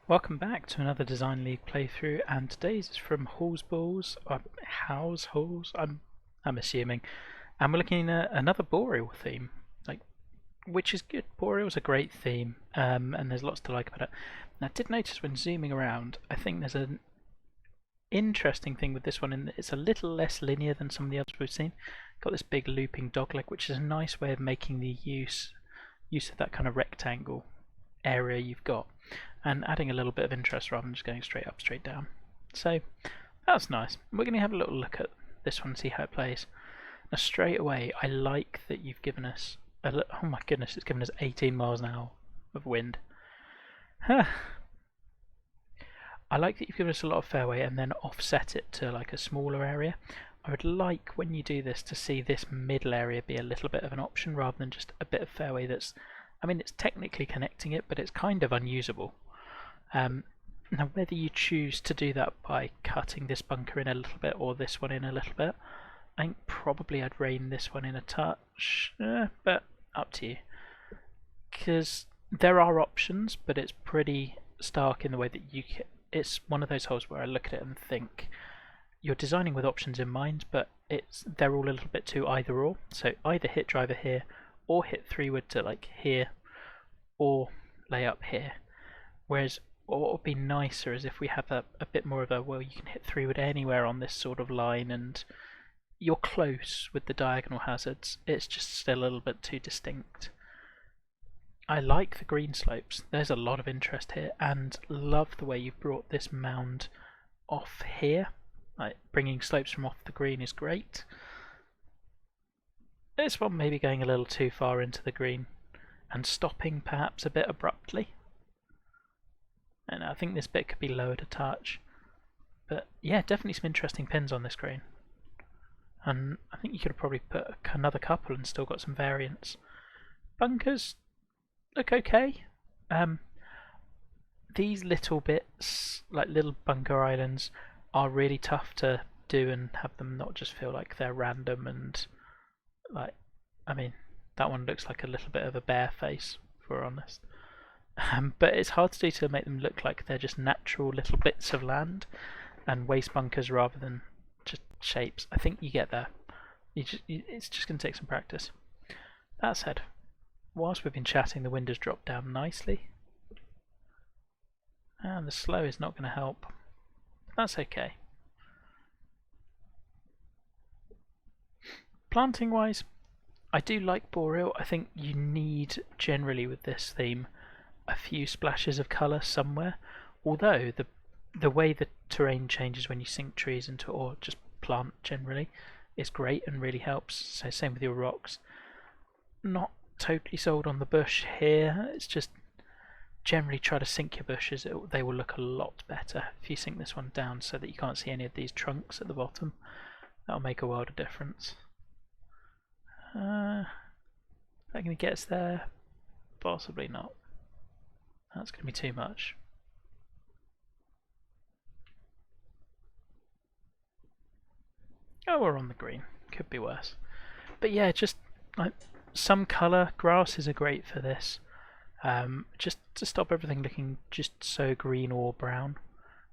Welcome back to another Design League playthrough, and today's is from hallzballz, halls, I'm assuming, and we're looking at another boreal theme, which is good. Boreal's a great theme, and there's lots to like about it. And I did notice when zooming around, I think there's an interesting thing with this one in that it's a little less linear than some of the others we've seen. Got this big looping dogleg, which is a nice way of making the use of that kind of rectangle area you've got, and adding a little bit of interest rather than just going straight up, straight down. So that's nice. We're going to have a little look at this one and see how it plays. Now straight away, I like that you've given us, oh my goodness, it's given us 18 miles an hour of wind. I like that you've given us a lot of fairway and then offset it to like a smaller area. I would like, when you do this, to see this middle area be a little bit of an option rather than just a bit of fairway that's, I mean, it's technically connecting it, but it's kind of unusable. Now, whether you choose to do that by cutting this bunker in a little bit or this one in a little bit, I think probably I'd rein this one in a touch, but up to you. Because there are options, but it's pretty stark in the way that it's one of those holes where I look at it and think you're designing with options in mind, but they're all a little bit too either or. So either hit driver here, or hit 3-wood to like here, or lay up here. Whereas what would be nicer is if we have a bit more of a, well, you can hit 3-wood anywhere on this sort of line and you're close with the diagonal hazards. It's just still a little bit too distinct. I like the green slopes. There's a lot of interest here, and love the way you've brought this mound off here. Like, bringing slopes from off the green is great. This one maybe going a little too far into the green and stopping perhaps a bit abruptly. And I think this bit could be lowered a touch. But yeah, definitely some interesting pins on this green. And I think you could have probably put another couple and still got some variance. Bunkers look okay. These little bits, like little bunker islands, are really tough to do and have them not just feel like they're random and like, I mean, that one looks like a little bit of a bear face, if we're honest. But it's hard to do to make them look like they're just natural little bits of land and waste bunkers rather than just shapes. I think you get there. It's just going to take some practice. That said, whilst we've been chatting, the wind has dropped down nicely. And the slow is not going to help. That's okay. Planting wise, I do like boreal. I think you need, generally with this theme, a few splashes of colour somewhere. Although the way the terrain changes when you sink trees into, or just plant generally, is great and really helps. So same with your rocks. Not totally sold on the bush here. It's just generally try to sink your bushes. They will look a lot better if you sink this one down so that you can't see any of these trunks at the bottom. That'll make a world of difference. Is that going to get us there? Possibly not. That's going to be too much. Oh, we're on the green. Could be worse. But yeah, just like some colour. Grasses are great for this. Just to stop everything looking just so green or brown,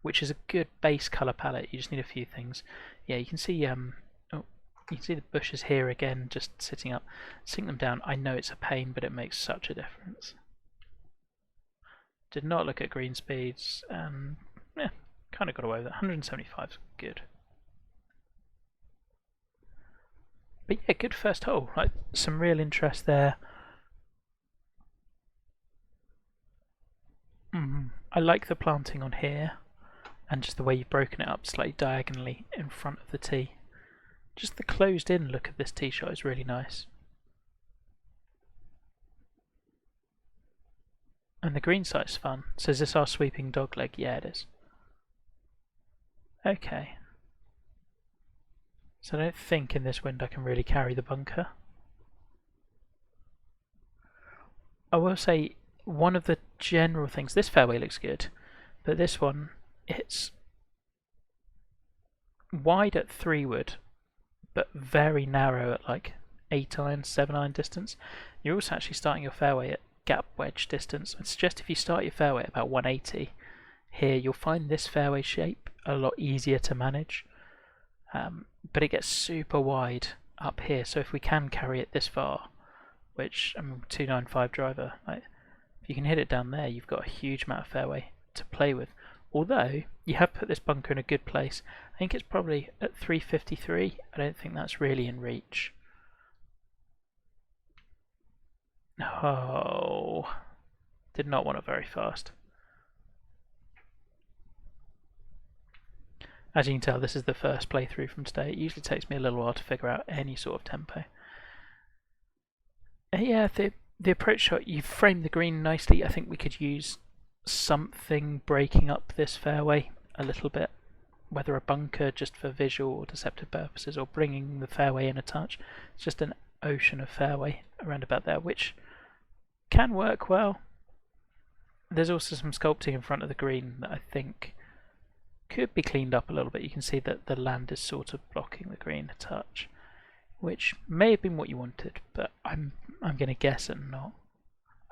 which is a good base colour palette. You just need a few things. Yeah, you can see you can see the bushes here again, just sitting up. Sink them down. I know it's a pain, but it makes such a difference. Did not look at green speeds, and yeah, kind of got away with it. 175 is good. But yeah, good first hole. Like, some real interest there. I like the planting on here, and just the way you've broken it up slightly diagonally in front of the tee. Just the closed in look of this tee shot is really nice. And the green site's fun. So is this our sweeping dogleg? Yeah, it is. Okay. So I don't think in this wind I can really carry the bunker. I will say one of the general things, this fairway looks good, but this one, it's wide at 3-wood, but very narrow at like 8-iron, 7-iron distance. You're also actually starting your fairway at gap wedge distance. I'd suggest if you start your fairway at about 180, here, you'll find this fairway shape a lot easier to manage, but it gets super wide up here. So if we can carry it this far, which I'm 295 driver, like, if you can hit it down there, you've got a huge amount of fairway to play with. Although you have put this bunker in a good place. I think it's probably at 353. I don't think that's really in reach. Oh, did not want it very fast. As you can tell, this is the first playthrough from today. It usually takes me a little while to figure out any sort of tempo. Yeah, the approach shot, you've framed the green nicely. I think we could use something breaking up this fairway a little bit, whether a bunker just for visual or deceptive purposes, or bringing the fairway in a touch. It's just an ocean of fairway around about there, which can work well. There's also some sculpting in front of the green that I think could be cleaned up a little bit. You can see that the land is sort of blocking the green a touch, which may have been what you wanted, but I'm going to guess and not.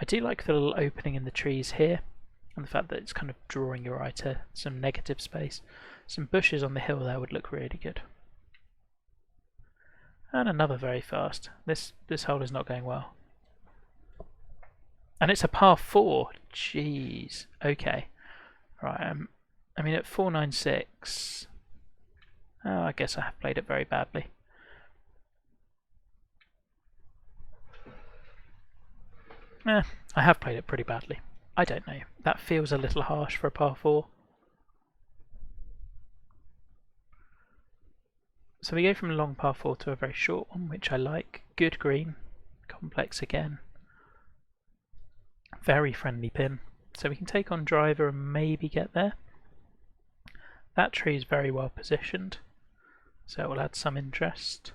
I do like the little opening in the trees here, and the fact that it's kind of drawing your eye to some negative space. Some bushes on the hill there would look really good. And another very fast. This hole is not going well. And it's a par 4. Jeez. Okay. Right. I mean, at 496. Oh, I guess I have played it very badly. I have played it pretty badly. I don't know. That feels a little harsh for a par 4. So we go from a long par 4 to a very short one, which I like. Good green. Complex again. Very friendly pin. So we can take on driver and maybe get there. That tree is very well positioned, so it will add some interest.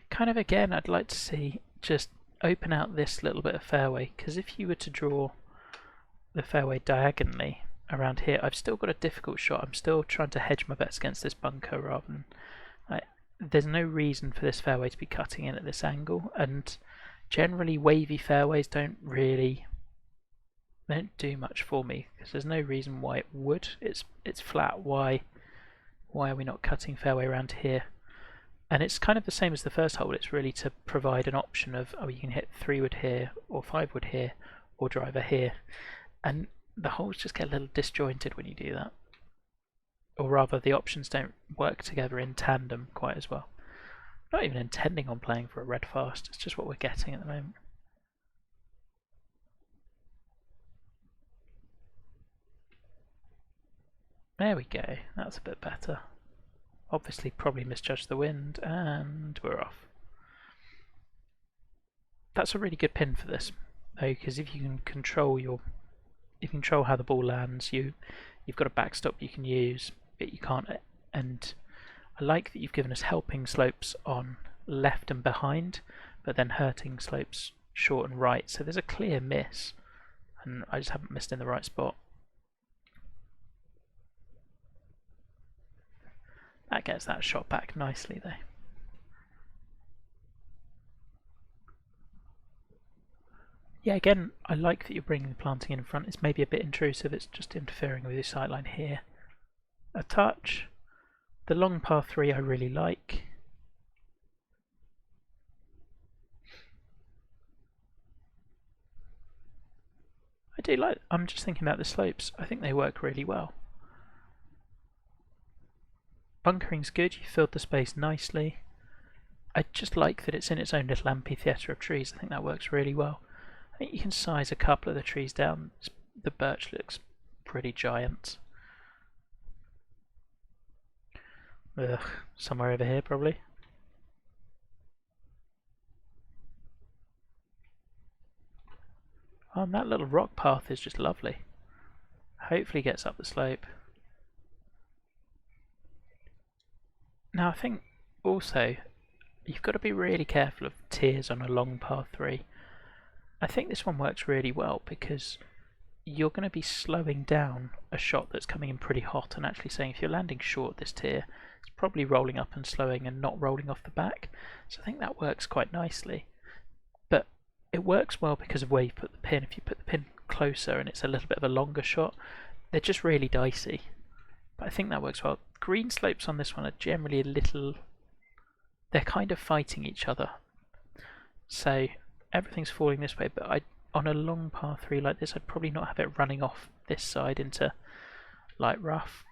Kind of again, I'd like to see just open out this little bit of fairway, because if you were to draw the fairway diagonally around here, I've still got a difficult shot. I'm still trying to hedge my bets against this bunker rather than... there's no reason for this fairway to be cutting in at this angle, and generally wavy fairways don't do much for me, because there's no reason why it would. It's flat. Why are we not cutting fairway around here? And it's kind of the same as the first hole. It's really to provide an option of, oh, you can hit 3 wood here, or 5 wood here, or driver here, and the holes just get a little disjointed when you do that. Or rather, the options don't work together in tandem quite as well. Not even intending on playing for a red fast. It's just what we're getting at the moment. There we go, that's a bit better. Obviously probably misjudged the wind, and we're off. That's a really good pin for this, though, because if you can control how the ball lands, you've got a backstop you can use, but you can't. And I like that you've given us helping slopes on left and behind, but then hurting slopes short and right. So there's a clear miss, and I just haven't missed in the right spot. That gets that shot back nicely though. Yeah, again, I like that you're bringing the planting in front. It's maybe a bit intrusive, it's just interfering with your sightline here. A touch. The long par 3 I really like. I do like, I'm just thinking about the slopes. I think they work really well. Bunkering's good, you filled the space nicely. I just like that it's in its own little amphitheatre of trees. I think that works really well. I think you can size a couple of the trees down. The birch looks pretty giant. Ugh, somewhere over here probably. Oh, and that little rock path is just lovely. Hopefully gets up the slope. Now I think also you've got to be really careful of tiers on a long par 3. I think this one works really well because you're going to be slowing down a shot that's coming in pretty hot and actually saying if you're landing short this tier, it's probably rolling up and slowing and not rolling off the back. So I think that works quite nicely. But it works well because of where you put the pin. If you put the pin closer and it's a little bit of a longer shot, they're just really dicey. But I think that works well. Green slopes on this one are generally a little... they're kind of fighting each other. So everything's falling this way, but on a long par 3 like this, I'd probably not have it running off this side into light rough.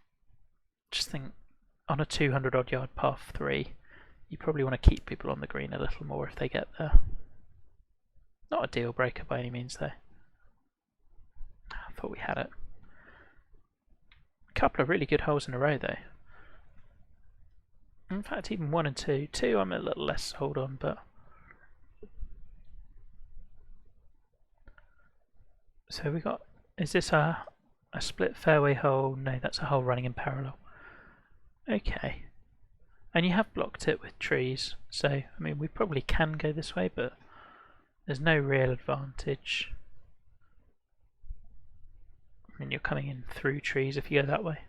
Just think, on a 200 odd yard par 3, you probably want to keep people on the green a little more if they get there. Not a deal breaker by any means though. I thought we had it. A couple of really good holes in a row though. In fact, even 1 and 2. 2 I'm a little less sold on, but... So we got... is this a split fairway hole? No, that's a hole running in parallel. Okay. And you have blocked it with trees, so, I mean, we probably can go this way, but there's no real advantage. I mean, you're coming in through trees if you go that way.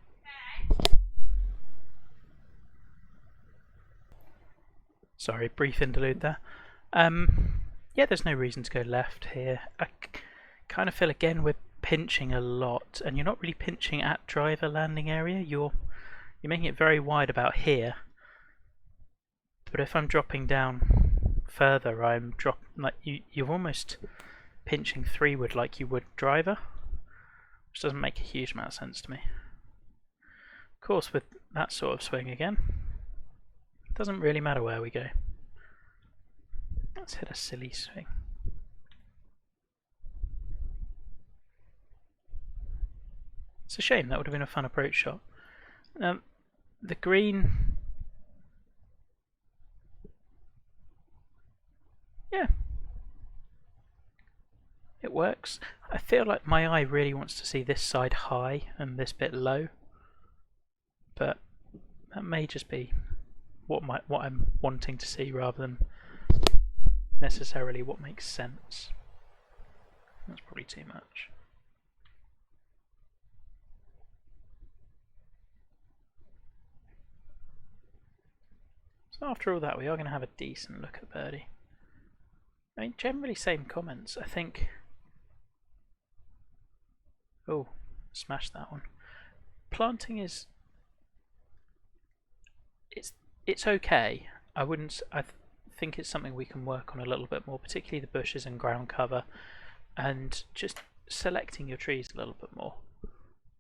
Sorry, brief interlude there. Yeah, there's no reason to go left here. I kind of feel again we're pinching a lot, and you're not really pinching at driver landing area. You're making it very wide about here. But if I'm dropping down further, I'm like you're almost pinching 3-wood like you would driver, which doesn't make a huge amount of sense to me. Of course, with that sort of swing again, it doesn't really matter where we go. Let's hit a silly swing. It's a shame, that would have been a fun approach shot. The green... yeah. It works. I feel like my eye really wants to see this side high and this bit low. But that may just be what I'm wanting to see rather than necessarily what makes sense. That's probably too much. So after all that, we are going to have a decent look at birdie. I mean, generally same comments. I think... oh, smashed that one. Planting is... it's okay. I think it's something we can work on a little bit more, particularly the bushes and ground cover, and just selecting your trees a little bit more.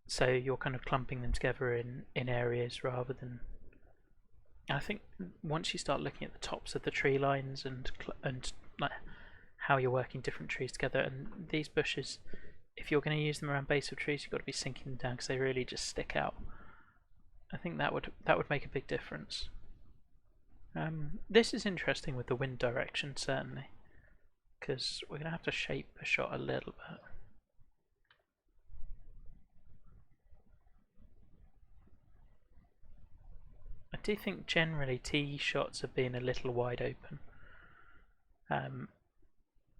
So you're kind of clumping them together in areas rather than... I think once you start looking at the tops of the tree lines and like how you're working different trees together, and these bushes, if you're going to use them around base of trees, you've got to be sinking them down because they really just stick out. I think that would make a big difference. This is interesting with the wind direction, certainly, because we're going to have to shape a shot a little bit. I do think generally tee shots have been a little wide open,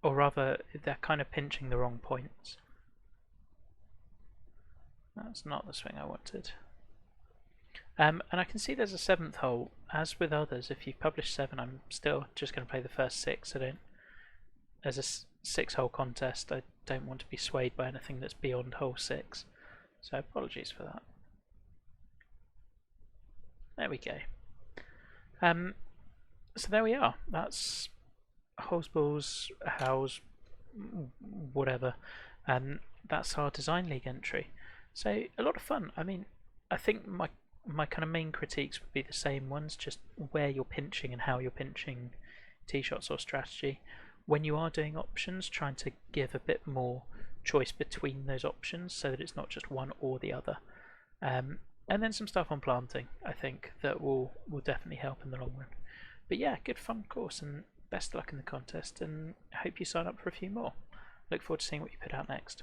or rather they're kind of pinching the wrong points. That's not the swing I wanted. And I can see there's a 7th hole. As with others, if you've published 7, I'm still just going to play the first 6. There's a 6-hole contest. I don't want to be swayed by anything that's beyond hole 6. So apologies for that. There we go. So there we are. That's hallzballz, house, whatever. That's our design league entry. So a lot of fun. I mean, I think my kind of main critiques would be the same ones, just where you're pinching and how you're pinching tee shots or strategy. When you are doing options, trying to give a bit more choice between those options so that it's not just one or the other. And then some stuff on planting, I think, that will definitely help in the long run. But yeah, good fun course, and best of luck in the contest, and I hope you sign up for a few more. Look forward to seeing what you put out next.